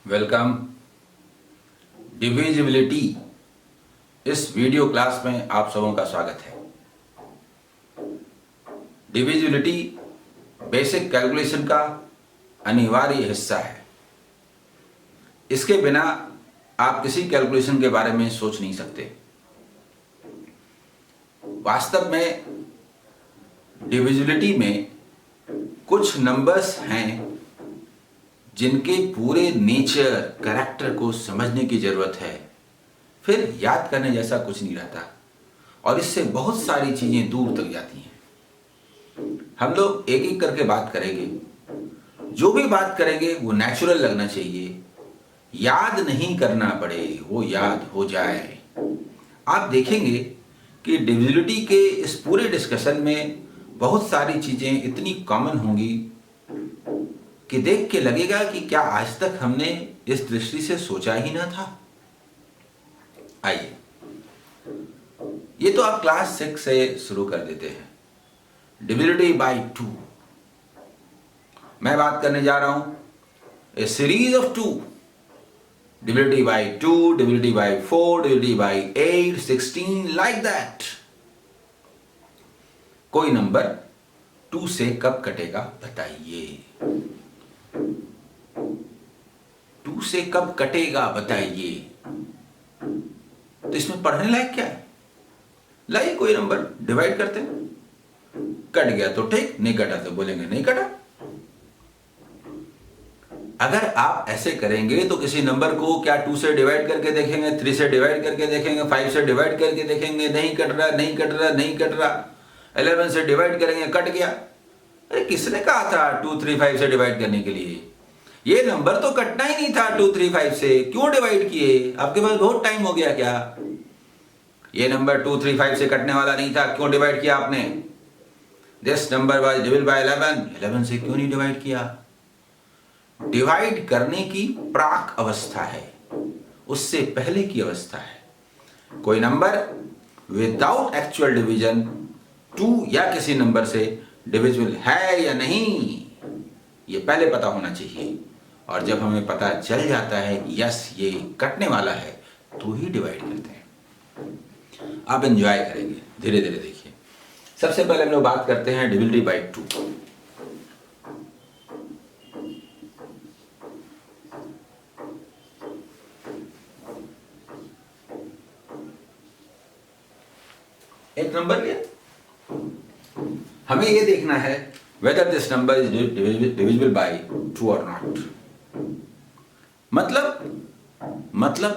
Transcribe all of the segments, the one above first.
Welcome. Divisibility इस video class में आप सबों का स्वागत है। डिविजिबिलिटी बेसिक कैलकुलेशन का अनिवार्य हिस्सा है। इसके बिना आप किसी कैलकुलेशन के बारे में सोच नहीं सकते। वास्तव में डिविजिबिलिटी में कुछ नंबर्स हैं जिनके पूरे नेचर कैरेक्टर को समझने की जरूरत है, फिर याद करने जैसा कुछ नहीं रहता और इससे बहुत सारी चीजें दूर तक जाती हैं। हम लोग एक एक करके बात करेंगे। जो भी बात करेंगे वो नेचुरल लगना चाहिए, याद नहीं करना पड़े, वो याद हो जाए। आप देखेंगे कि डिविजिबिलिटी के इस पूरे डिस्कशन में बहुत सारी चीजें इतनी कॉमन होंगी कि देख के लगेगा कि क्या आज तक हमने इस दृष्टि से सोचा ही ना था। आइए, ये तो आप क्लास 6 से शुरू कर देते हैं। डिविजिबिलिटी बाय 2 मैं बात करने जा रहा हूं। A series of 2, divisibility by 2, divisibility by 4, divisibility by 8, 16, like that. कोई नंबर 2 से कब कटेगा बताइए। 2 से कब कटेगा बताइए। तो इसमें पढ़ने लायक क्या है? लाइए कोई नंबर डिवाइड करते हैं, कट गया तो ठीक, नहीं कटा तो बोलेंगे नहीं कटा। अगर आप ऐसे करेंगे तो किसी नंबर को क्या 2 से डिवाइड करके देखेंगे, 3 से डिवाइड करके देखेंगे, 5 से डिवाइड करके देखेंगे, नहीं कट रहा, नहीं कट रहा, नहीं कट रहा। 11 से डिवाइड करेंगे, कट गया। अरे किसने कहा था 2, 3, 5 से डिवाइड करने के लिए? ये नंबर तो कटना ही नहीं था 2, 3, 5 से, क्यों डिवाइड किए? आपके पास बहुत टाइम हो गया क्या? ये नंबर 2, 3, 5 से कटने वाला नहीं था, क्यों डिवाइड किया आपने? This number was divisible by 11 से क्यों नहीं डिवाइड किया? डिवाइड करने की प्राक अवस्था है, उससे पहले की अवस्था है। कोई नंबर विदाउट एक्चुअल डिवीजन 2 या किसी नंबर से डिविजिबल है या नहीं, ये पहले पता होना चाहिए। और जब हमें पता चल जाता है कि यस ये कटने वाला है, तो ही डिवाइड करते हैं। आप एंजॉय करेंगे, धीरे धीरे देखिए। सबसे पहले हम लोग बात करते हैं डिविजिबिलिटी बाय 2। एक नंबर लिया, हमें ये देखना है whether this number is divisible by 2 or not। मतलब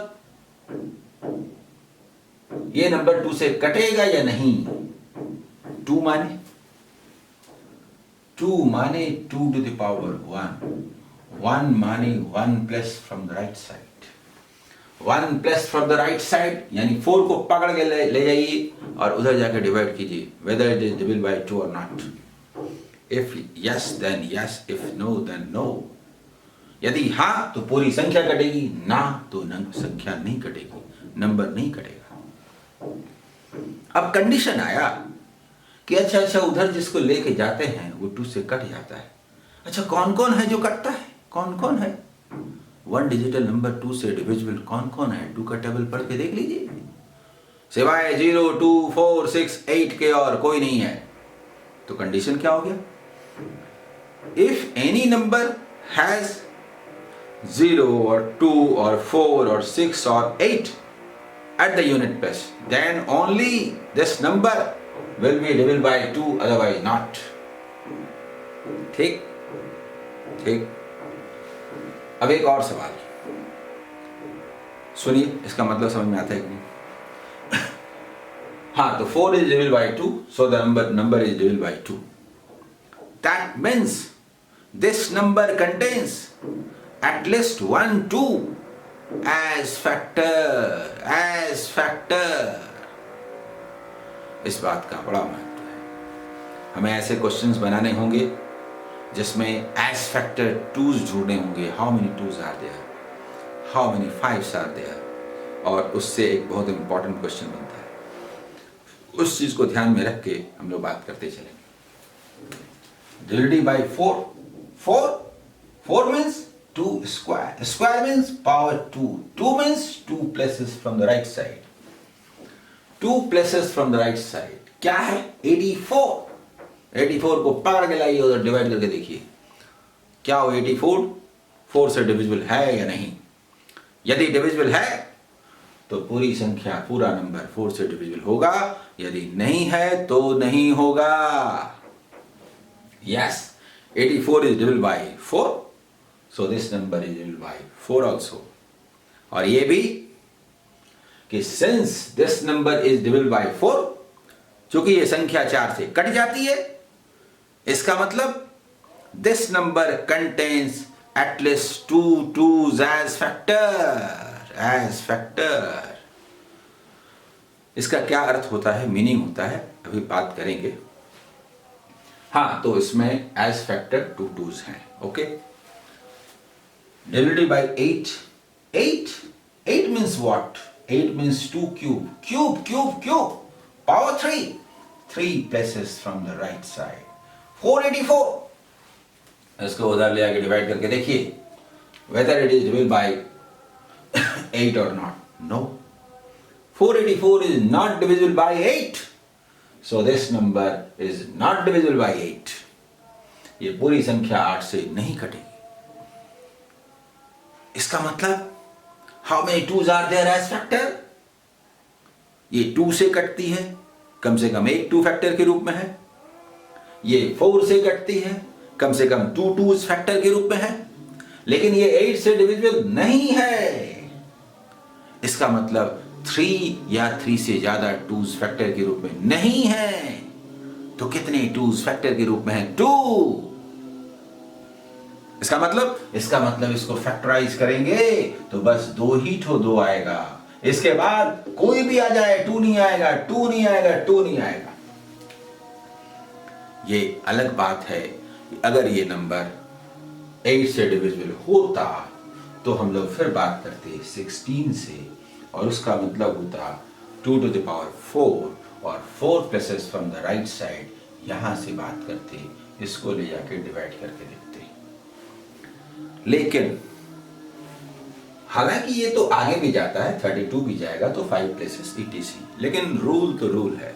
ये नंबर 2 से कटेगा या नहीं। 2 माने 2 to the power 1, 1 माने 1 plus from the right side, 1 plus from the right side यानी 4 को पकड़ के ले जाइए और उधर जाकर डिवाइड कीजिए, whether it is divisible by 2 or not। If yes then yes, if no then no। यदि हाँ तो पूरी संख्या कटेगी, ना तो संख्या नहीं कटेगी, नंबर नहीं कटेगा। अब कंडीशन आया कि अच्छा उधर जिसको लेके जाते हैं वो 2 से कट जाता है। अच्छा कौन कौन है जो कटता है? कौन कौन है? 1 डिजिटल नंबर 2 से डिविजिबल कौन कौन है? 2 का टेबल पढ़ के देख लीजिए, सिवाय 0, 2, 4, 6, 8 के और कोई नहीं है। तो कंडीशन क्या हो गया? If any number has 0 or 2 or 4 or 6 or 8 at the unit place, then only this number will be divisible by 2, otherwise not। ठीक ठीक। अब एक और सवाल सुनिए, इसका मतलब समझ में आता है कि नहीं? हाँ, तो 4 is divisible by 2, so the number is divisible by 2। That means this number contains at least 1 2 as factor। इस बात का बड़ा महत्व है। हमें ऐसे क्वेश्चंस बनाने होंगे जिसमें as factor 2s जोड़ने होंगे। How many 2s are there? How many 5s are there? और उससे एक बहुत इंपॉर्टेंट क्वेश्चन बनता है। उस चीज को ध्यान में रख के हम लोग बात करते चलेंगे। Divisibility by 4 means 2 square. Square means power 2. 2 means 2 places from the right side. 2 places from the right side. क्या है? 84. 84 को पकड़ के लाइए उधर डिवाइड करके देखिए क्या हो 84 4 से डिविजिबल है या नहीं. यदि डिविजिबल है तो पूरी संख्या पूरा नंबर 4 से डिविजिबल होगा. यदि नहीं है तो नहीं होगा. Yes, 84 is divisible by 4. So this number is divisible by 4 also. और ये भी कि since this number is divisible by 4, चूंकि ये संख्या 4 से कट जाती है, इसका मतलब this number contains at least 2 2s as factor. इसका क्या अर्थ होता है, मीनिंग होता है, अभी बात करेंगे. हाँ, तो इसमें as factor 2 2s हैं. Okay, divided by 8. 8 means what? 8 means 2 cube. Power 3. 3 places from the right side. 484. इसको उधर ले आके डिवाइड करके देखिए whether it is divisible by 8 or not. No. 484 is not divisible by 8. So this number is not divisible by 8. ये पूरी संख्या 8 से नहीं कटेगी. इसका मतलब how many 2s are there as factor? ये 2 से कटती है, कम से कम एक 2 फैक्टर के रूप में है. ये 4 से कटती है, कम से कम 2 2s फैक्टर के रूप में है. लेकिन ये 8 से डिविजिबल नहीं है. इसका मतलब 3 या 3 से ज्यादा 2s फैक्टर के रूप में नहीं है. तो कितने 2s फैक्टर के रूप में है? 2. इसका मतलब इसको फैक्टराइज करेंगे तो बस 2 ही ठो 2 आएगा. इसके बाद कोई भी आ जाए 2 नहीं आएगा, 2 नहीं आएगा, 2 नहीं आएगा. ये अलग बात है कि अगर ये नंबर 8 से डिविजिबल होता तो हम लोग फिर बात करते 16 से और उसका मतलब होता 2 to the power 4 और 4 places from the right side. यहां से बात करते, इसको ले जाके डिवाइड करके देखते. लेकिन हालांकि ये तो आगे भी जाता है, 32 भी जाएगा तो 5 places etc. लेकिन रूल तो रूल है.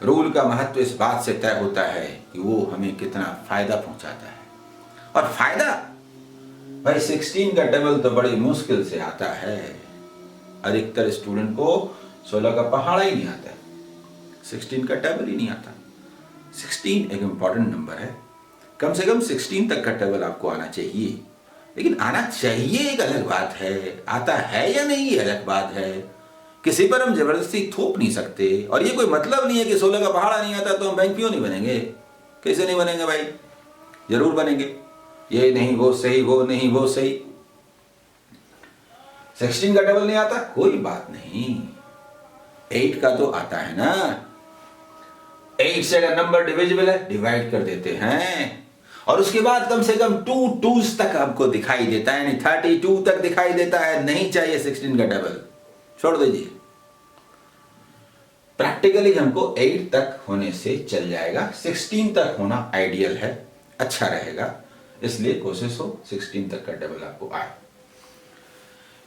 रूल का महत्व इस बात से तय होता है कि वो हमें कितना फायदा पहुंचाता है. और फायदा भाई 16 का टेबल तो बड़ी मुश्किल से आता है. अधिकतर स्टूडेंट को 16 का पहाड़ा ही नहीं आता है, 16 का टेबल ही नहीं आता. 16 एक इंपॉर्टेंट नंबर है. कम से कम 16 तक का टेबल आपको आना चाहिए. लेकिन आना चाहिए एक अलग बात है, आता है या नहीं ये अलग बात है. किसी पर हम जबरदस्ती थोप नहीं सकते. और ये कोई मतलब नहीं है कि 16 का पहाड़ा नहीं आता तो हम बैंक क्यों नहीं बनेंगे. कैसे नहीं बनेंगे भाई, जरूर बनेंगे. ये नहीं वो सही, वो नहीं वो सही. 16 का टेबल नहीं आता कोई बात नहीं, 8 का तो आता है ना. 8 से अगर नंबर डिविजिबल है डिवाइड कर देते हैं और उसके बाद कम से कम 2 2s तक आपको दिखाई देता है, यानी 32 तक दिखाई देता है. नहीं चाहिए 16 का टेबल, छोड़ दीजिए. प्रैक्टिकली हमको 8 तक होने से चल जाएगा. 16 तक होना आइडियल है, अच्छा रहेगा. इसलिए कोशिश हो 16 तक का टेबल आपको आए.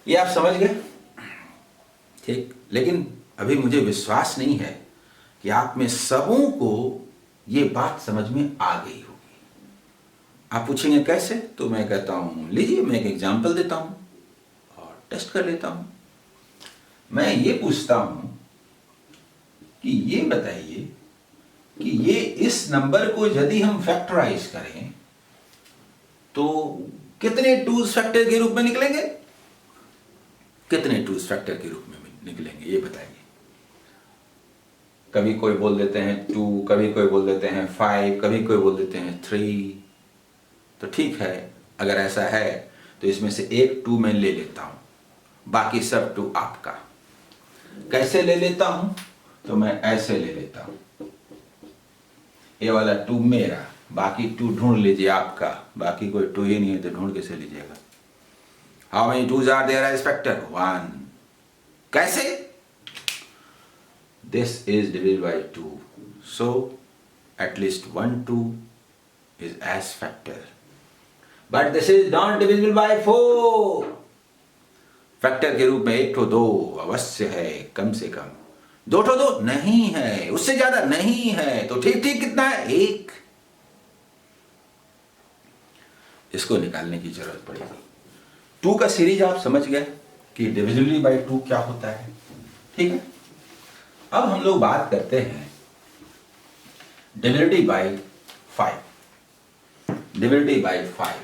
ये आप समझ गए, ठीक. लेकिन अभी मुझे विश्वास नहीं है कि आप में सबों को ये बात समझ में आ गई होगी. आप पूछेंगे कैसे, तो मैं कहता हूं लीजिए मैं एक एग्जांपल देता हूं और टेस्ट कर लेता हूं. मैं ये पूछता हूं कि ये बताइए कि ये इस नंबर को यदि हम फैक्टराइज करें तो कितने 2s फैक्टर के रूप में निकलेंगे. कितने 2s फैक्टर के रूप में निकलेंगे ये बताइए. कभी कोई बोल देते हैं 2, कभी कोई बोल देते हैं 5, कभी कोई बोल देते हैं 3. तो ठीक है, अगर ऐसा है तो इसमें से एक 2 मैं ले लेता हूं, बाकी सब 2 आपका. कैसे ले लेता हूं, तो मैं ऐसे ले लेता हूं. ये वाला 2 मेरा, बाकी 2 ढूंढ लीजिए आपका. बाकी कोई 2 ही नहीं है तो ढूंढ कैसे लीजिएगा. How many 2s are there as factor? 1. कैसे? This is divided by 2. So at least 1 2 is as factor. But this is not divisible by 4। Factor के रूप में 1 तो 2 अवश्य है, कम से कम 2 तो 2 नहीं है, उससे ज्यादा नहीं है, तो ठीक ठीक कितना है? 1। इसको निकालने की जरूरत पड़ेगी। 2 का सीरीज आप समझ गए कि डिविजिबिलिटी बाय 2 क्या होता है, ठीक है। अब हम लोग बात करते हैं डिविजिबिलिटी बाय 5। डिविजिबिलिटी बाय 5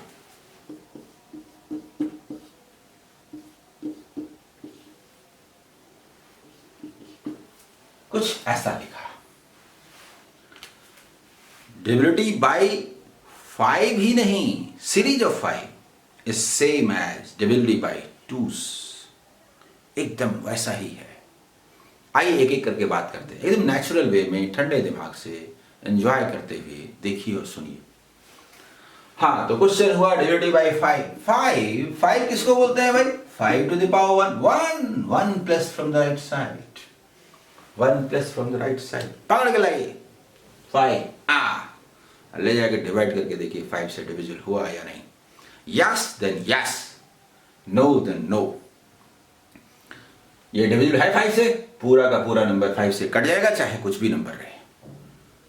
कुछ ऐसा लिखा, डिविजिबिलिटी बाय 5 ही नहीं, series of 5 is same as divisibility by 2s। एकदम वैसा ही है। आइए एक एक करके बात करते हैं, एकदम नेचुरल वे में, ठंडे दिमाग से एंजॉय करते हुए देखिए और सुनिए। हाँ, तो क्वेश्चन हुआ डिविजिबिलिटी बाय 5। 5 किसको बोलते हैं भाई? 5 to the power 1। 1 plus from the right side, 1 plus from the right side, पकड़ के लाइए 5 ले जाके डिवाइड करके देखिए 5 से डिविजिबल हुआ या नहीं। Yes then yes, no then no. ये डिविजिबल है 5 से, पूरा का पूरा नंबर 5 से कट जाएगा, चाहे कुछ भी नंबर रहे,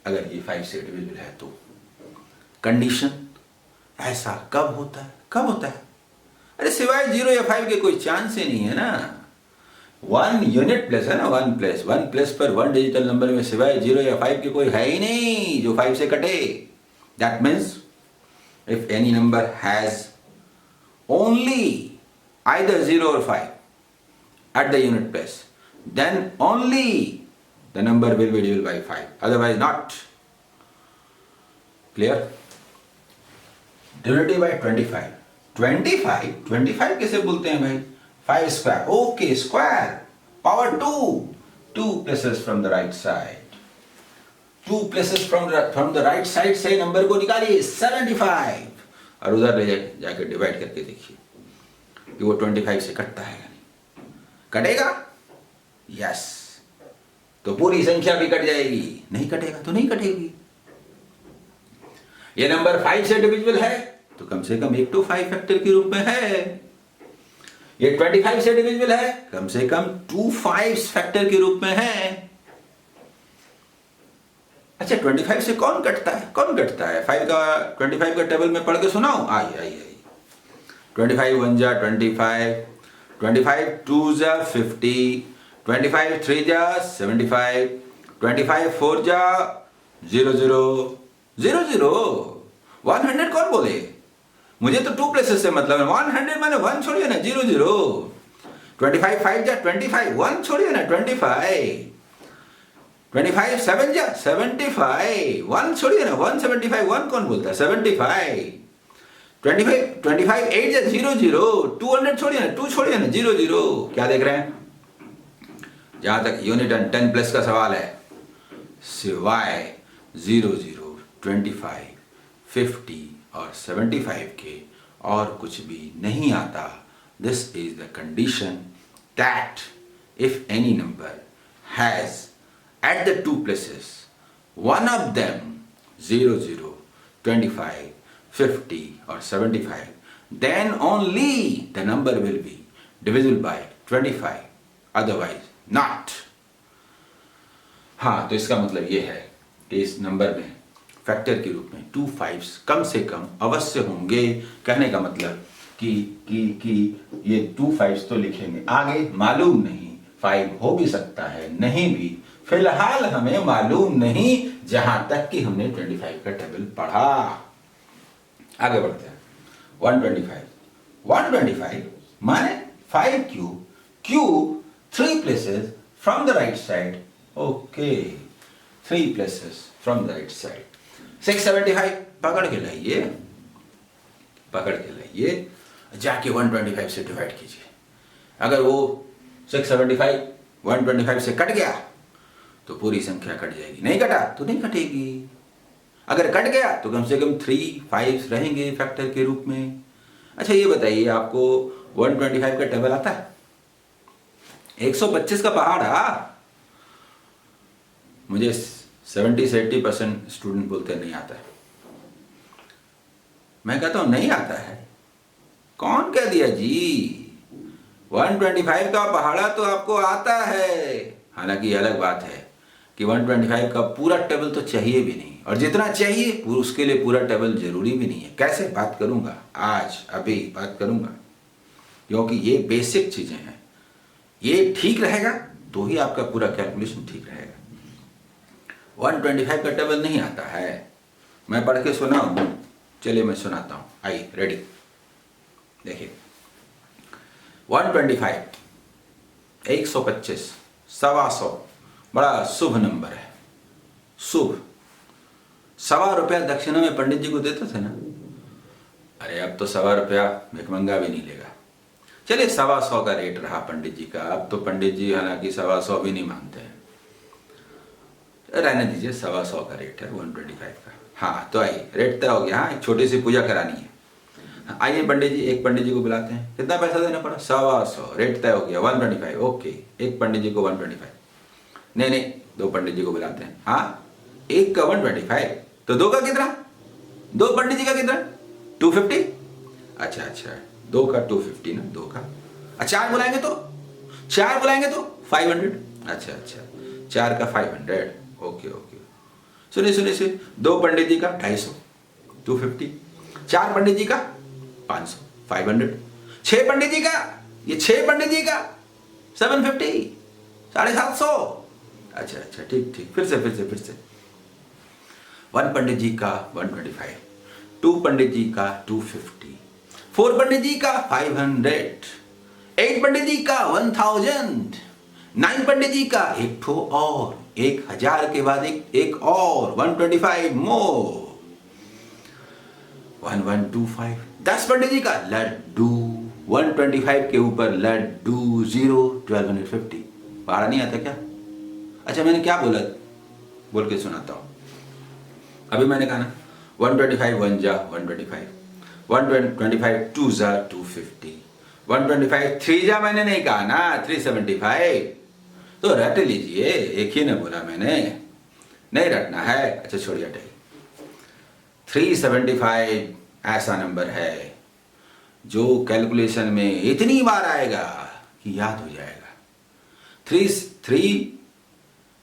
अगर ये 5 से डिविजिबल है तो। कंडीशन ऐसा कब होता है? कब होता है? अरे सिवाय 0 या 5 के कोई चांस ही नहीं है ना। 1 यूनिट प्लेस है ना, 1 प्लेस पर 1 डिजिटल नंबर में सिवाय 0 या 5 के कोई है ही नहीं जो 5 से कटे। That means if any number has only either 0 or 5 at the unit place, then only the number will be divisible by 5, otherwise not. Clear? Divided by 25। 25 किसे बोलते हैं भाई? 5 square। Okay, square power 2 places from the right side। 2 places from the right side से number को निकालिए 75 और उधर ले जाके डिवाइड करके देखिए कि वो 25 से कटता है। कटेगा? यस। तो पूरी संख्या भी कट जाएगी। नहीं कटेगा तो नहीं कटेगी। ये नंबर 5 से डिविजिबल है तो कम से कम 1 to 5 फैक्टर के रूप में है। ये 25 से डिविजिबल है, कम से कम 2 5s फैक्टर के रूप में है। अच्छा, 25 से कौन कटता है? कौन कटता है? 25 का टेबल में पढ़ के सुनाओ। आइए 25 1 जा 25, 25 2 जा 50, 25 3 जा 75, 25 4 जा 00 100 कौन बोले? मुझे तो 2 प्लेसेस से मतलब है। 100 माने 1 छोड़िए ना, 00। 25 5 जा 25, 1 छोड़िए ना, 25। 25 7 जा 75, 1 छोड़िए ना, 175, 1 कौन बोलता है? 75। 25 8 जा 00, 200 छोड़िए ना, 2 छोड़िए ना, 00। क्या देख रहे हैं? जहां तक यूनिट एंड 10 प्लस का सवाल है, सिवाय 00 25 50 और 75 के और कुछ भी नहीं आता। This is the condition that if any number has at the 2 places one of them 00 25 50 or 75, then only the number will be divisible by 25, otherwise not। हाँ, तो इसका मतलब ये है कि इस नंबर में फैक्टर के रूप में 2 5s कम से कम अवश्य होंगे। कहने का मतलब कि ये 2 5s तो लिखेंगे, आगे मालूम नहीं, 5 हो भी सकता है, नहीं भी, फिलहाल हमें मालूम नहीं, जहां तक कि हमने 25 का टेबल पढ़ा। आगे बढ़ते हैं। 125 माने 5 cube 3 places from the right side. Okay, 3 places from the right side. 675 पकड़ के लाइए, जाके 125 से डिवाइड कीजिए। अगर वो 675 125 से कट गया तो पूरी संख्या कट जाएगी, नहीं कटा तो नहीं कटेगी। अगर कट गया तो कम से कम 3 5s रहेंगे फैक्टर के रूप में। अच्छा, ये बताइए, आपको 125 का टेबल आता है? 125 का पहाड़। मुझे 70 से 80% स्टूडेंट बोलते नहीं आता है। मैं कहता हूं नहीं आता है। कौन कह दिया जी? 125 का पहाड़ा तो आपको आता है। हालांकि अलग बात है कि 125 का पूरा टेबल तो चाहिए भी नहीं, और जितना चाहिए उसके लिए पूरा टेबल जरूरी भी नहीं है। कैसे बात करूंगा आज, अभी बात करूंगा, क्योंकि ये बेसिक चीजें हैं। ये ठीक रहेगा तो ही आपका पूरा कैलकुलेशन ठीक रहेगा। 125 का टेबल नहीं आता है, मैं पढ़ के सुनाऊं? चलिए मैं सुनाता हूं, आइए, रेडी। देखिए 125, 125, 125, बड़ा शुभ नंबर है। शुभ। 1.25 रुपया दक्षिणा में पंडित जी को देते थे ना। अरे अब तो 1.25 रुपया भिखमंगा भी नहीं लेगा। चलिए 125 का रेट रहा पंडित जी का। अब तो पंडित जी हालांकि 125 भी नहीं मानते हैं, रहने दीजिए। 125 का रेट है 125 का। हाँ तो आइए, रेट तय हो गया। हाँ, एक छोटी सी पूजा करानी है। आइए पंडित जी, एक पंडित जी को बुलाते हैं। कितना पैसा देना पड़ा? 125, रेट तय हो गया 125। ओके, एक पंडित जी को 125। नहीं, 2 पंडित जी को बुलाते हैं। हाँ, एक का 125 तो 2 का कितना? 2 पंडित जी का कितना? 250। अच्छा, 2 का 250 ना, 2 का। 4 बुलाएंगे तो 500। अच्छा, 4 का 500। ओके। सुनिए, 2 पंडित जी का 250, 250। 4 पंडित जी का 500, 500। 6 पंडित जी का, ये 6 पंडित जी का 750, 750। अच्छा, ठीक। फिर से 1 पंडित जी का 125, 2 पंडित जी का 250, 4 पंडित जी का 500, 8 पंडित जी का 1000, 9 पंडित जी का एक ठो और, 1000 के बाद एक और 125 मोर, 1125। 10 पंडित जी का लड्डू, 125 के ऊपर लड्डू, 1250। पहाड़ा नहीं आता क्या? अच्छा, मैंने क्या बोला, बोल के सुनाता हूं। अभी मैंने कहा ना 125 1 जा 125, 125 2 जा 250, 125 3 जा मैंने नहीं कहा ना, 375। तो रट लीजिए, एक ही ने बोला मैंने, नहीं रटना है। अच्छा छोड़िए, हटाइए। 375 ऐसा नंबर है जो कैलकुलेशन में इतनी बार आएगा कि याद हो जाएगा।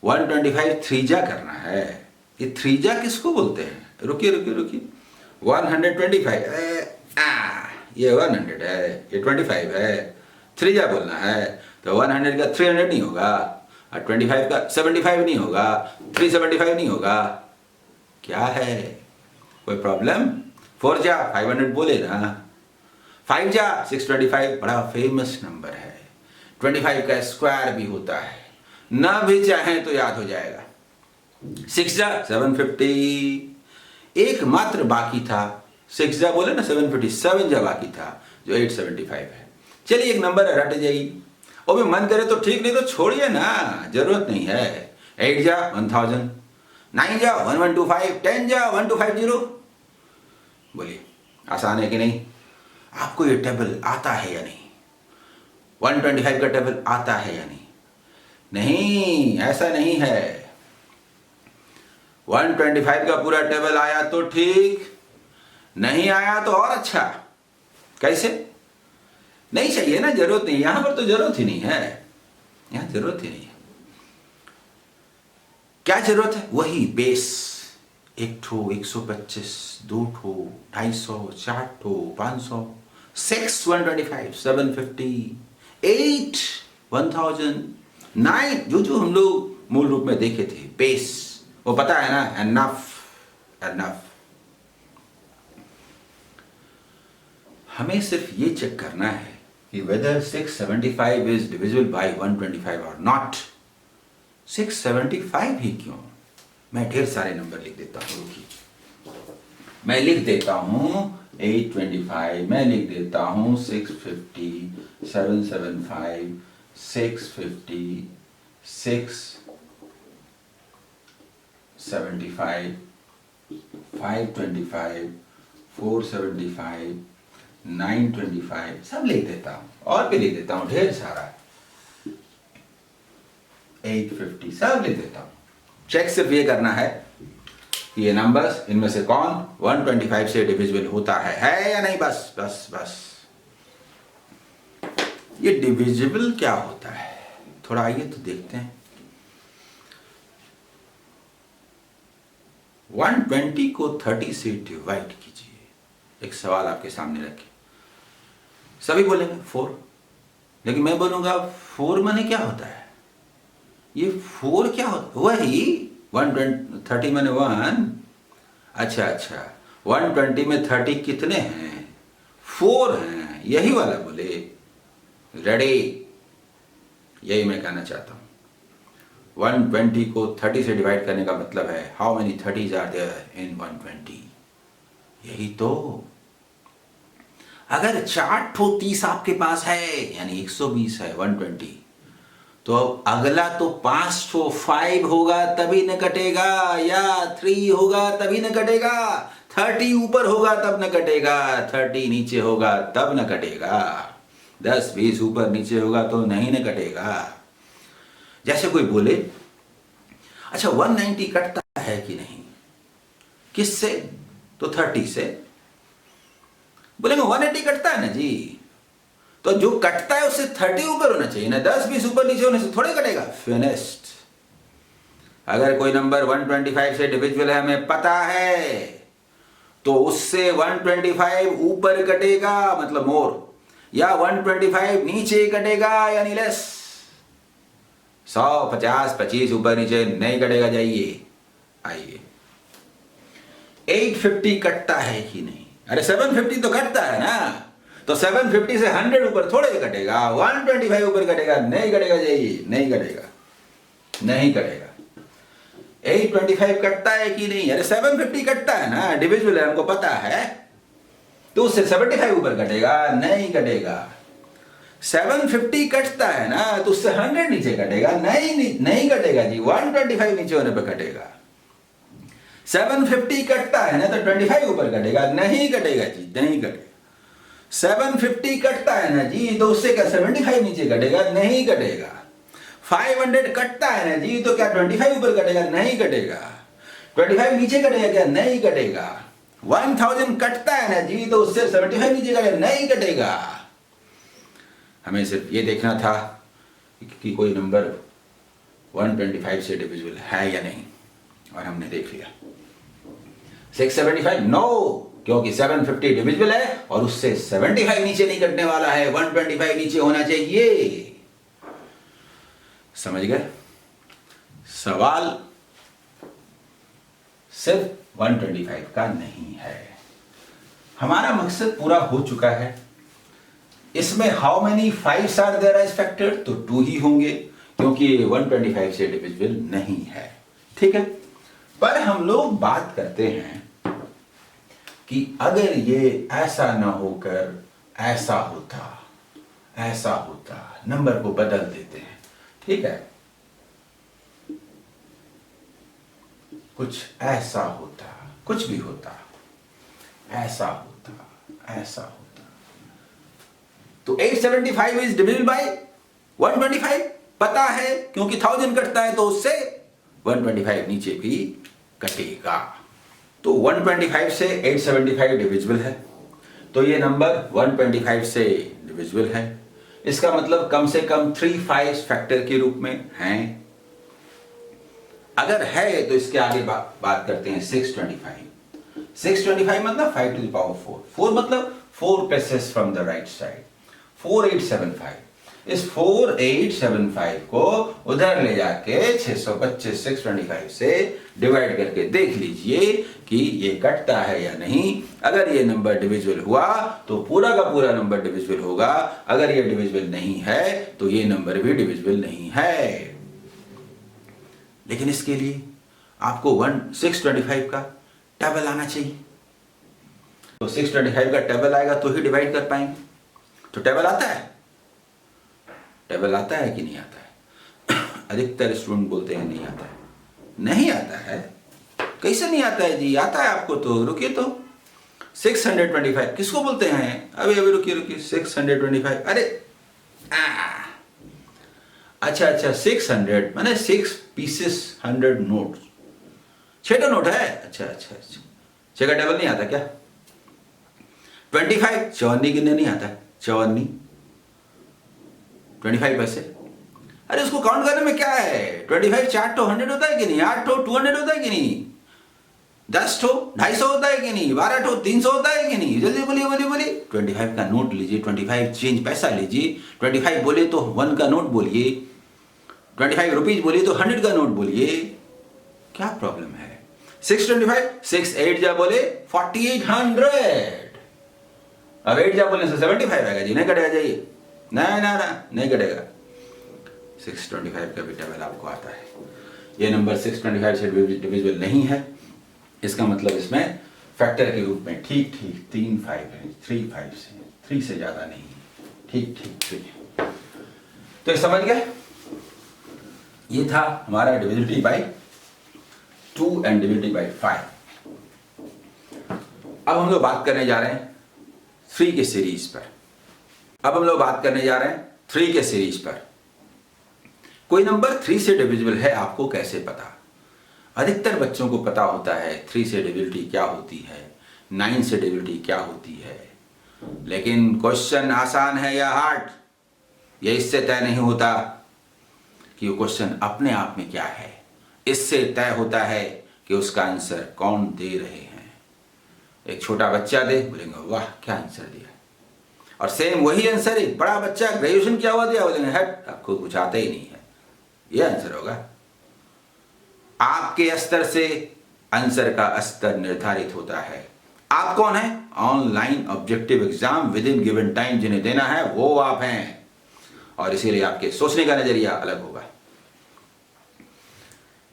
125 3 जा करना है। ये 3 जा किसको बोलते हैं? रुकिए 125, ये 100 है, ये 25 है। 3 जा बोलना है तो 100 का 300 नहीं होगा, और 25 का 75 नहीं होगा, 375 नहीं होगा। क्या है, कोई प्रॉब्लम? 4 जा 500 बोले ना। 5 जा 625 बड़ा फेमस नंबर है। 25 का स्क्वायर भी होता है, ना भी चाहें तो याद हो जाएगा। 6 जा 750, एक मात्र बाकी था। 6 जा बोले ना 750, 7 जा बाकी था जो 875 है। चलिए एक नंबर रट जाइए, और भी मन करे तो ठीक, नहीं तो छोड़िए ना, जरूरत नहीं है। 8 जा 1000, 9 जा 1125, 10 जा 1250। बोलिए आसान है कि नहीं? आपको ये टेबल आता है या नहीं? 125 का टेबल आता है या नहीं? नहीं, ऐसा नहीं है। 125 का पूरा टेबल आया तो ठीक, नहीं आया तो और अच्छा। कैसे? नहीं चाहिए ना, जरूरत नहीं, यहां पर तो जरूरत ही नहीं है, यहां जरूरत ही नहीं है। क्या जरूरत है? वही बेस। 1 ठो 125, 2 ठो 250, 4 ठो 500, 6 125, 750, 8 1000, 9 जो हम लोग मूल रूप में देखे थे, बेस, वो पता है ना, एनफ। हमें सिर्फ ये चेक करना है कि whether 675 is divisible by 125 or not। 675 ही क्यों? मैं ढेर सारे नंबर लिख देता हूँ, रुकिए। मैं लिख देता हूँ 825, मैं लिख देता हूँ 650, 775, 650, 675, 525, 475, 925, सब लिख देता हूं, और भी लिख देता हूं ढेर सारा, 850, सब लिख देता हूं। चेक सिर्फ ये करना है कि ये नंबर्स इनमें से कौन 125 से डिविजिबल होता है या नहीं। बस बस बस। ये डिविजिबल क्या होता है, थोड़ा आइए तो देखते हैं। 120 को 30 से डिवाइड कीजिए। एक सवाल आपके सामने रखे, सभी बोलेंगे 4, लेकिन मैं बोलूंगा 4 माने क्या होता है, ये 4 क्या होता है, वही 130 माने 1। अच्छा 120 में 30 कितने हैं, 4 हैं, यही वाला बोले। रेडी, यही मैं कहना चाहता हूं। 120 को 30 से डिवाइड करने का मतलब है how many 30s are there in 120, यही तो। अगर 4 ठो 30 आपके पास है यानी 120 है 120, तो अगला तो 5 ठो 5 होगा तभी न कटेगा, या 3 होगा तभी न कटेगा, 30 ऊपर होगा तब न कटेगा, 30 नीचे होगा तब न कटेगा, 10-20 ऊपर नीचे होगा तो नहीं न कटेगा। जैसे कोई बोले अच्छा 190 कटता है कि नहीं, किससे, तो 30 से। बोलेंगे 180 कटता है ना जी, तो जो कटता है उससे 30 ऊपर होना चाहिए ना, 10-20 ऊपर नीचे होने से थोड़े कटेगा। फिनिश्ड। अगर कोई नंबर 125 से डिविजिबल है हमें पता है, तो उससे 125 ऊपर कटेगा मतलब मोर, या 125 नीचे कटेगा यानी लेस। 100, 50, 25 ऊपर नीचे नहीं कटेगा। जाइए आइए, 850 कटता है कि नहीं, अरे 750 तो कटता है ना, तो 750 से 100 ऊपर थोड़े कटेगा, 125 ऊपर कटेगा, नहीं कटेगा। जाइए, नहीं कटेगा, नहीं कटेगा। 825 कटता है कि नहीं, अरे 750 कटता है ना, डिविजिबल है हमको पता है, तो उससे 75 ऊपर कटेगा, नहीं कटेगा। 750 कटता है ना, तो उससे 100 नीचे कटेगा, नहीं कटेगा जी, 125 नीचे होने पर कटेगा। 750 कटता है ना, तो 25 ऊपर कटेगा, नहीं कटेगा जी, नहीं कटेगा। 750 कटता है ना जी, तो उससे क्या 75 नीचे कटेगा, नहीं कटेगा। 500 कटता है ना जी, तो क्या 25 ऊपर कटेगा, नहीं कटेगा। 25 नीचे कटेगा क्या, नहीं कटेगा। 1000 कटता है ना जी, तो उससे 75 नीचे कटेगा, नहीं कटेगा। हमें सिर्फ ये देखना था कि कोई नंबर 125 से डिविजिबल है या नहीं, और हमने देख लिया। 675 नो, क्योंकि 750 डिविजिबल है और उससे 75 नीचे नहीं कटने वाला है, 125 नीचे होना चाहिए। समझ गए? सवाल सिर्फ 125 का नहीं है। हमारा मकसद पूरा हो चुका है। इसमें how many 5s are there as factor, तो 2 ही होंगे, क्योंकि 125 से डिविजिबल नहीं है। ठीक है, पर हम लोग बात करते हैं कि अगर ये ऐसा ना होकर ऐसा होता, नंबर को बदल देते हैं। ठीक है, कुछ ऐसा होता, कुछ भी होता, ऐसा होता, तो 875 इज डिविजिबल बाय 125 पता है, क्योंकि 1000 कटता है तो उससे 125 नीचे भी कटेगा। तो 125 से 875 डिविजिबल है, तो ये नंबर 125 से डिविजिबल है। इसका मतलब कम से कम 3 5s फैक्टर के रूप में हैं। अगर है तो इसके आगे बात करते हैं 625। 625 मतलब 5 to the power 4, 4 मतलब 4 places from the right side, 4875। इस 4875 को उधर ले जाके 625 625 से डिवाइड करके देख लीजिए कि ये कटता है या नहीं। अगर ये नंबर डिविजिबल हुआ तो पूरा का पूरा नंबर डिविजिबल होगा, अगर ये डिविजिबल नहीं है तो ये नंबर भी डिविजिबल नहीं है। लेकिन इसके लिए आपको 625 का टेबल आना चाहिए, तो 625 का टेबल आएगा तो ही डिवाइड कर पाएंगे। तो टेबल आता है, टेबल आता है कि नहीं आता है? अधिकतर स्टूडेंट बोलते हैं नहीं आता है, नहीं आता है। कैसे नहीं आता है जी, आता है आपको तो रुकिए, तो 625 किसको बोलते हैं? अभी रुकिए 625, अरे अच्छा 600 माने 6 पीसेस 100 नोट्स, 6 का नोट है, अच्छा अच्छा अच्छा, 6 का डबल नहीं आता क्या? 25 54 गिनने नहीं आता, 54 25 पैसे। अरे उसको काउंट करने में क्या है? 25 4 तो 100 होता है कि नहीं, 8 तो 200 होता है कि नहीं, 10 तो 250 होता है कि नहीं, 12 तो 300 होता है कि नहीं? जल्दी बोलिए बोलिए बोलिए। 25 का नोट लीजिए, 25 चेंज पैसा लीजिए, 25 बोले तो 1 का नोट बोलिए, 25 रुपीज बोलिए तो 100 का नोट बोलिए, क्या प्रॉब्लम है? 625 6 8 जा बोले 4800, अब 8 जा बोले 75 आएगा जी, नहीं कटेगा जाइए, नहीं ना ना नहीं कटेगा। 625 का भी टेबल आपको आता है, ये नंबर 625 से डिविजिबल नहीं है, इसका मतलब इसमें फैक्टर के रूप में ठीक ठीक 3 5 है, 3 5 से 3 से ज्यादा नहीं, ठीक ठीक 3। तो ये समझ गए, ये था हमारा divisibility by 2 and divisibility bye 5। अब हम लोग बात करने जा रहे हैं 3 के सीरीज पर। अब हम लोग बात करने जा रहे हैं 3 के सीरीज पर। कोई नंबर 3 से डिविजिबल है, आपको कैसे पता? अधिकतर बच्चों को पता होता है 3 से डिविजिबिलिटी क्या होती है, 9 से डिविजिबिलिटी क्या होती है, लेकिन क्वेश्चन आसान है या हार्ड, ये इससे तय नहीं होता कि वो क्वेश्चन अपने आप में क्या है, इससे तय होता है कि उसका आंसर कौन दे रहे हैं। एक छोटा बच्चा दे, बोलेंगे वाह क्या आंसर दिया, और सेम वही आंसर एक बड़ा बच्चा ग्रेजुएशन किया हुआ दिया, बोलेंगे हट आपको कुछ आता ही नहीं है, ये आंसर होगा। आपके स्तर से आंसर का स्तर निर्धारित होता है। आप कौन है? Online objective exam with in given time जिन्हें देना है वो आप हैं, और इसीलिए आपके सोचने का नजरिया अलग होगा।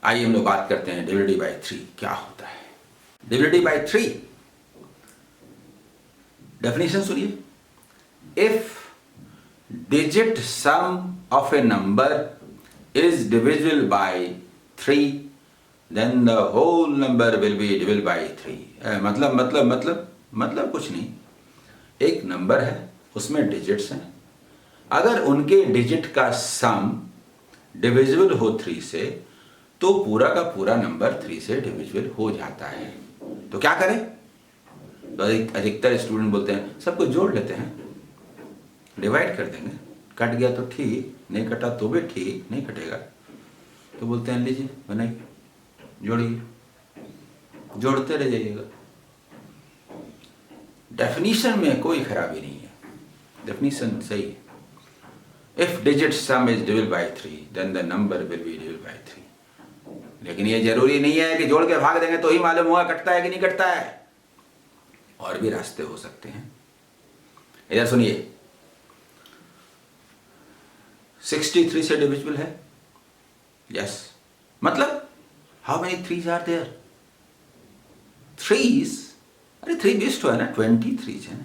आइए हम लोग बात करते हैं डिविजिबिलिटी बाय 3 क्या होता है। डिविजिबिलिटी बाय 3 डेफिनेशन सुनिए, if digit some of A number is divisible by 3 then the whole number will be divisible by 3। मतलब कुछ नहीं, एक नंबर है उसमें डिजिट्स हैं, अगर उनके डिजिट का सम डिविजिबल हो 3 से तो पूरा का पूरा नंबर 3 से डिविजिबल हो जाता है। तो क्या करें? तो अधिकतर स्टूडेंट बोलते हैं सबको जोड़ लेते हैं, डिवाइड कर देंगे, कट गया तो ठीक, नहीं कटा तो भी ठीक, नहीं कटेगा तो बोलते हैं लीजिए बनाइए, जोड़िए, जोड़ते रह जाइएगा। डेफिनेशन में कोई खराबी नहीं है, डेफिनेशन सही है। If digit sum is divisible by 3 then the number will be divisible by 3। लेकिन ये जरूरी नहीं है कि जोड़ के भाग देंगे तो ही मालूम होगा कटता है कि नहीं कटता है, और भी रास्ते हो सकते हैं। इधर सुनिए, 63 से डिविजिबल है, यस, मतलब how many 3s are there? 3s, अरे 3 20 तो है ना, 23 है ना,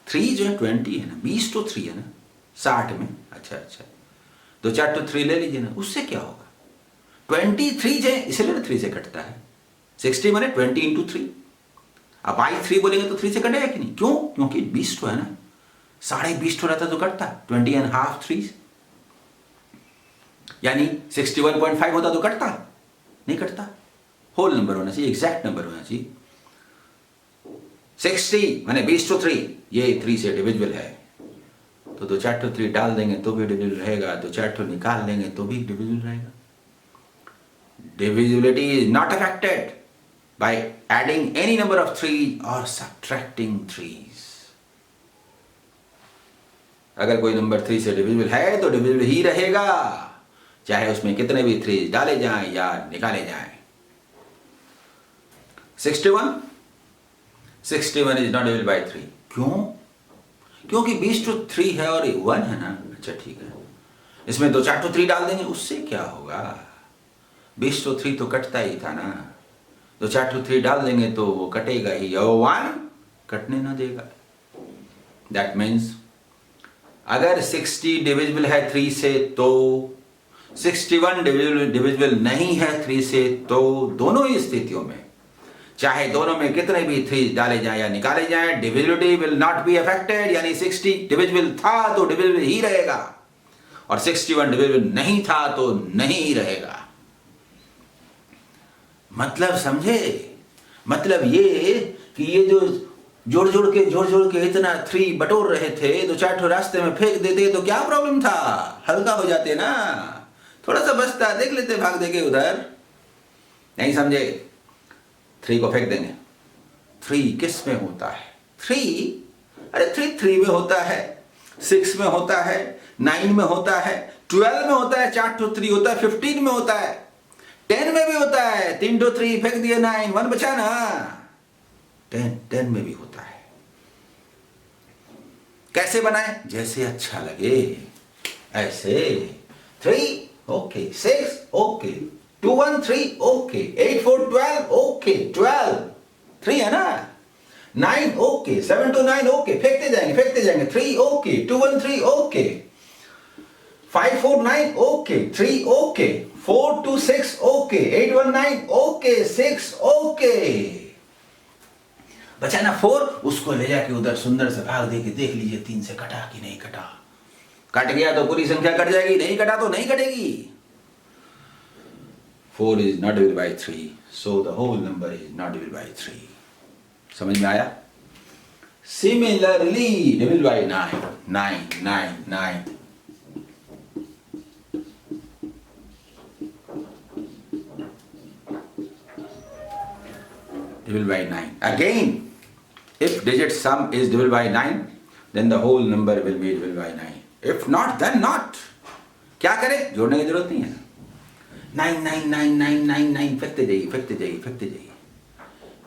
3 जो है 20 है ना, 20 तो 3 है ना 60 में, अच्छा अच्छा, 2 4 तो 3 ले लीजिए ना, उससे क्या होगा? 23 है इसलिए ना 3 से कटता है, 60 माने 20 इंटू 3। अब बाई 3 बोलेंगे तो 3 से कटेगा कि नहीं? क्यों? क्योंकि 20 तो है ना, 20.5 तो रहता तो कटता, 20.5 3s, यानी 61.5 होता तो कटता, नहीं कटता, होल नंबर होना चाहिए, एग्जैक्ट नंबर होना चाहिए। 60 माने 20 to 3, ये 3 से डिविजिबल है, तो 2 4 to 3 डाल देंगे तो भी डिविजिबल रहेगा, 2 4 to निकाल लेंगे तो भी डिविजिबल रहेगा। Divisibility is not affected by adding any number of 3 or subtracting 3s। अगर कोई नंबर 3 से डिविजिबल है तो डिविजिबल ही रहेगा, चाहे उसमें कितने भी 3 डाले जाएं या निकाले जाएं। 61 is not divided by 3। क्यों? क्योंकि 20 to 3 है और 1 है ना, अच्छा ठीक है, इसमें 2 4 to 3 डाल देंगे, उससे क्या होगा? 20 to 3 तो कटता ही था ना, 2 4 to 3 डाल देंगे तो वो कटेगा ही, और 1 कटने ना देगा। दैट मीन्स अगर 60 डिविजिबल है 3 से तो 61 डिविजिबल नहीं है 3 से, तो दोनों ही स्थितियों में, चाहे दोनों में कितने भी 3 डाले जाएं या निकाले जाएं, divisibility will not be affected, यानी 60 डिविजिबल था तो डिविजिबल ही रहेगा, और 61 डिविजिबल नहीं था तो नहीं रहेगा। मतलब समझे? मतलब ये कि ये जो जोड़ जोड़ के इतना 3 बटोर रहे थे, 2-4 ठो रास्ते में फेंक देते तो क्या प्रॉब्लम था, हल्का हो जाते ना, थोड़ा सा बचता, देख लेते भाग देके उधर। नहीं समझे? 3 को फेंक देंगे। 3 किस में होता है? 3, अरे 3 में होता है, 6 में होता है, 9 में होता है, 12 में होता है, 4 ठो 3 होता है, 15 में होता है, 10 में भी होता है, 3 ठो 3 फेंक दिए, 9, 1 बचा ना। 10 में भी होता है। कैसे बनाए? जैसे अच्छा लगे, ऐसे। 3 ओके, 6 ओके, 2 1 3 ओके, 8 4 12 ओके, 12 3 है ना, 9 ओके, 7 2 9 ओके, फेंकते जाएंगे, 3 okay, 2 1 3 okay, 5 4 9 okay, 3 okay, 4 2 6 okay, 8 1 9 okay, 6 okay. बचा ना 4, उसको ले जाके उधर सुंदर से भाग दे के देख लीजिए 3 से कटा कि नहीं कटा। कट गया तो पूरी संख्या कट जाएगी, नहीं कटा तो नहीं कटेगी। 4 is not divided by 3, so the whole number is not divided by 3. समझ में आया? Similarly, divided by 9, 9, 9, 9. Divided by 9. Again, if digit sum is divided by 9, then the whole number will be divided by 9. If not, then not. क्या करें? जोड़ने की जरूरत नहीं है। 9 9 9 9 9 9 फेंकते जाइए।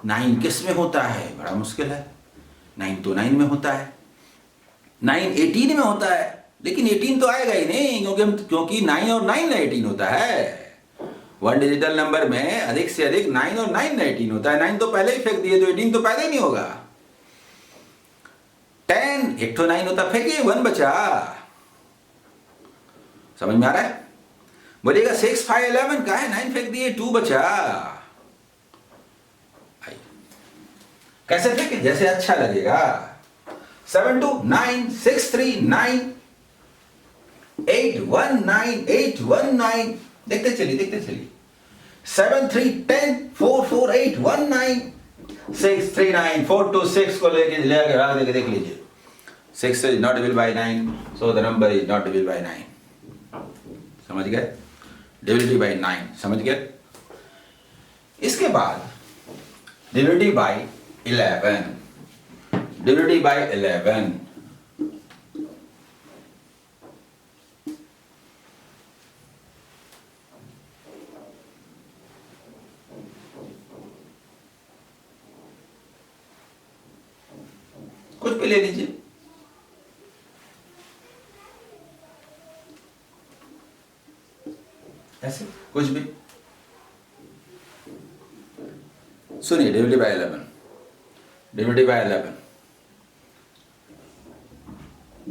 9 किस में होता है? बड़ा मुश्किल है। 9 तो 9 में होता है। 9 18 में होता है, लेकिन 18 तो आएगा ही नहीं, क्योंकि 9 और 9 में 18 होता है। 1 डिजिटल नंबर में अधिक से अधिक 9 और 9 में 18 होता है। 9 तो पहले ही फेंक दिए तो 18 तो पैदा ही नहीं होगा। 10 एक तो 9 होता, फेंकिए, 1 बचा। समझ में आ रहा है? बोलिएगा 6 5 11 का है, 9 फेंक दिए, 2 बचा। कैसे फेंके? जैसे अच्छा लगेगा। 7 2 9 6 3 9 8 1 9 8 1 9, देखते चलिए। 7 3 10 4 4 8 1 9 6 3 9 4 2 6 को लेके देख लीजिए। 6 is not divided by 9, so the number is not divided by 9. समझ गए? डिविडेड बाय 9 समझ गए? इसके बाद डिविडेड बाय 11, डिविडेड बाय 11, कुछ भी ले लीजिए। ऐसे कुछ भी सुनिए। Divided bye 11, divided bye 11,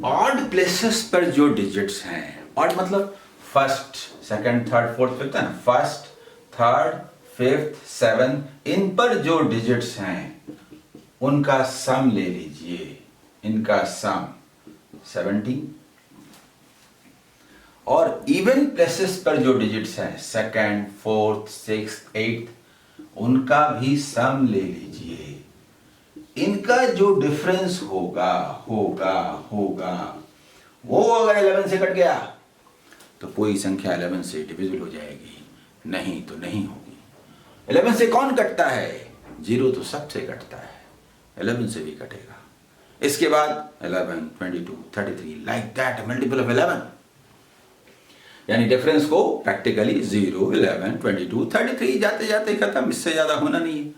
odd places पर जो डिजिट्स हैं, ऑड मतलब first second third fourth fifth है ना, फर्स्ट थर्ड फिफ्थ 7, इन पर जो डिजिट्स हैं उनका सम ले लीजिए। इनका सम 17, और इवन प्लेसेस पर जो डिजिट्स हैं सेकंड फोर्थ सिक्स्थ एट्थ, उनका भी सम ले लीजिए। इनका जो डिफरेंस होगा वो अगर 11 से कट गया तो पूरी संख्या 11 से डिविजिबल हो जाएगी, नहीं तो नहीं होगी। 11 से कौन कटता है? 0 तो सबसे कटता है, 11 से भी कटेगा। इसके बाद 11 22 33 लाइक दैट, मल्टीपल ऑफ 11, यानी डिफरेंस को प्रैक्टिकली 0 11 22 33 जाते जाते खत्म, इससे ज्यादा होना नहीं है।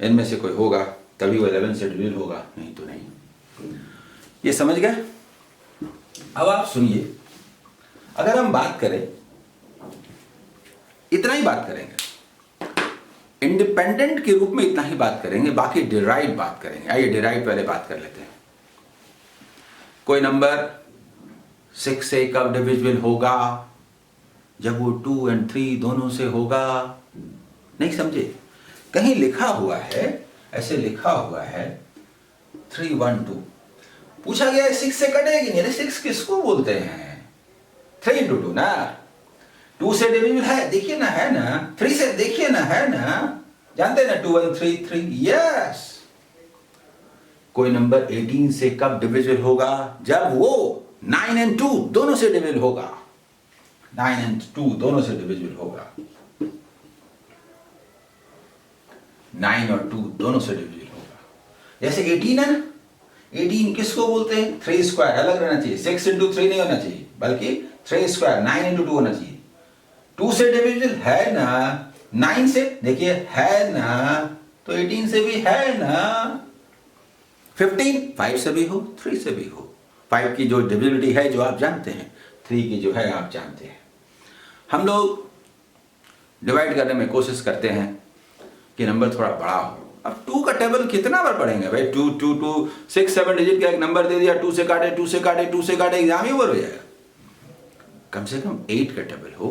इनमें से कोई होगा तभी वो 11 से डिविजिबल होगा, नहीं तो नहीं। ये समझ गए? अब आप सुनिए, अगर हम बात करें, इतना ही बात करेंगे, इंडिपेंडेंट के रूप में इतना ही बात करेंगे, बाकी डिराइव बात करेंगे। आइए डिराइव पहले बात कर लेते हैं। कोई नंबर 6 से कब डिविजिबल होगा? जब वो 2 और 3 दोनों से होगा। नहीं समझे? कहीं लिखा हुआ है, ऐसे लिखा हुआ है 3 1 2, पूछा गया 6 से कटेगी नहीं। 6 किसको बोलते हैं? 3 into 2 ना, 2 से डिविजिबल है, देखिए ना, है ना। 3 से देखिए ना, है ना, जानते हैं ना, 2 1 3 3, यस। कोई नंबर 18 से कब डिविजिबल होगा? जब वो 9 और 2 दोनों से डिविजिबल होगा। 9 और 2 दोनों से डिविजिबल होगा। 9 और 2 दोनों से डिविजिबल होगा। जैसे 18 है ना, 18 किसको बोलते हैं? 3 स्क्वायर अलग रहना चाहिए, 6 इंटू 3 नहीं होना चाहिए, बल्कि 3 स्क्वायर 9 इंटू 2 होना चाहिए। 2 से डिविजिबल है ना, 9 से देखिए है ना, तो 18 से भी है ना। 15 5 से भी हो, 3 से भी हो। 5 की जो डिविजिबिलिटी है जो आप जानते हैं, 3 की जो है आप जानते हैं। हम लोग डिवाइड करने में कोशिश करते हैं कि नंबर थोड़ा बड़ा हो। अब 2 का टेबल कितना बार पढ़ेंगे भाई? 2 2 2 6 7 डिजिट का एक नंबर दे दिया, 2 से काटे 2 से काटे 2 से काटे, एग्जाम ही ओवर हो जाएगा। कम से कम 8 का टेबल हो।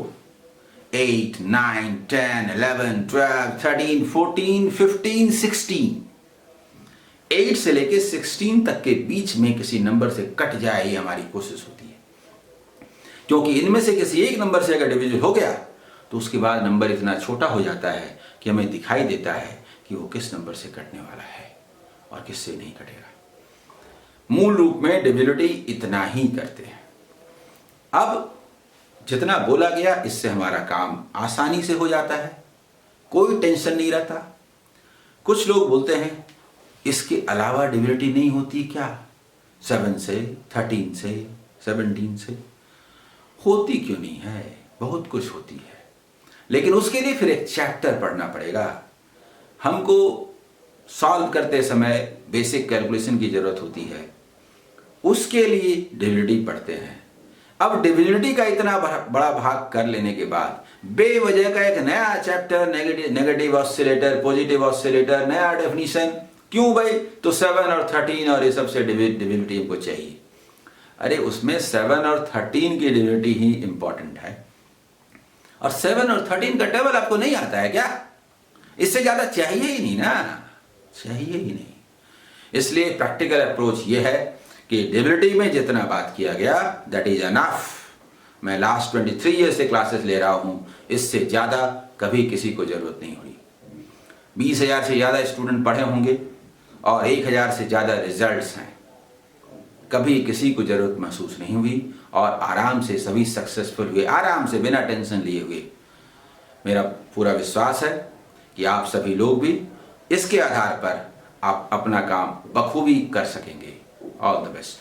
8 9 10 11 12 13 14 15 16। 8 से लेके 16 तक के बीच में किसी नंबर से कट जाए, ये हमारी कोशिश होती है। क्योंकि इनमें से किसी एक नंबर से अगर डिविजन हो गया तो उसके बाद नंबर इतना छोटा हो जाता है कि हमें दिखाई देता है कि वो किस नंबर से कटने वाला है और किससे नहीं कटेगा। मूल रूप में डिविजिबिलिटी इतना ही करते हैं। अब जितना बोला गया इससे हमारा काम आसानी से हो जाता है, कोई टेंशन नहीं रहता। कुछ लोग बोलते हैं इसके अलावा डिविजिबिलिटी नहीं होती क्या? 7 से 13 से 17 से होती क्यों नहीं है? बहुत कुछ होती है, लेकिन उसके लिए फिर एक चैप्टर पढ़ना पड़ेगा। हमको सॉल्व करते समय बेसिक कैलकुलेशन की जरूरत होती है, उसके लिए डिविजिबिलिटी पढ़ते हैं। अब डिविजिबिलिटी का इतना बड़ा भाग कर लेने के बाद बेवजह का एक नया chapter, negative oscillator, positive oscillator, नया डेफिनेशन क्यों भाई? तो 7 और 13 और ये सबसे डिविजिबिलिटी हमको चाहिए। अरे उसमें 7 और 13 की डिविजिबिलिटी ही इंपॉर्टेंट है, और 7 और 13 का टेबल आपको नहीं आता है क्या? इससे ज्यादा चाहिए ही नहीं ना, चाहिए ही नहीं। इसलिए प्रैक्टिकल अप्रोच ये है कि डिविजिबिलिटी में जितना बात किया गया दैट इज एनफ। मैं लास्ट 23 ईयर से क्लासेस ले रहा हूं, इससे ज्यादा कभी किसी को जरूरत नहीं हुई। 20,000 से ज्यादा स्टूडेंट पढ़े होंगे और 1,000 से ज्यादा रिजल्ट्स हैं। कभी किसी को जरूरत महसूस नहीं हुई और आराम से सभी सक्सेसफुल हुए, आराम से बिना टेंशन लिए हुए। मेरा पूरा विश्वास है कि आप सभी लोग भी इसके आधार पर आप अपना काम बखूबी कर सकेंगे। All the best.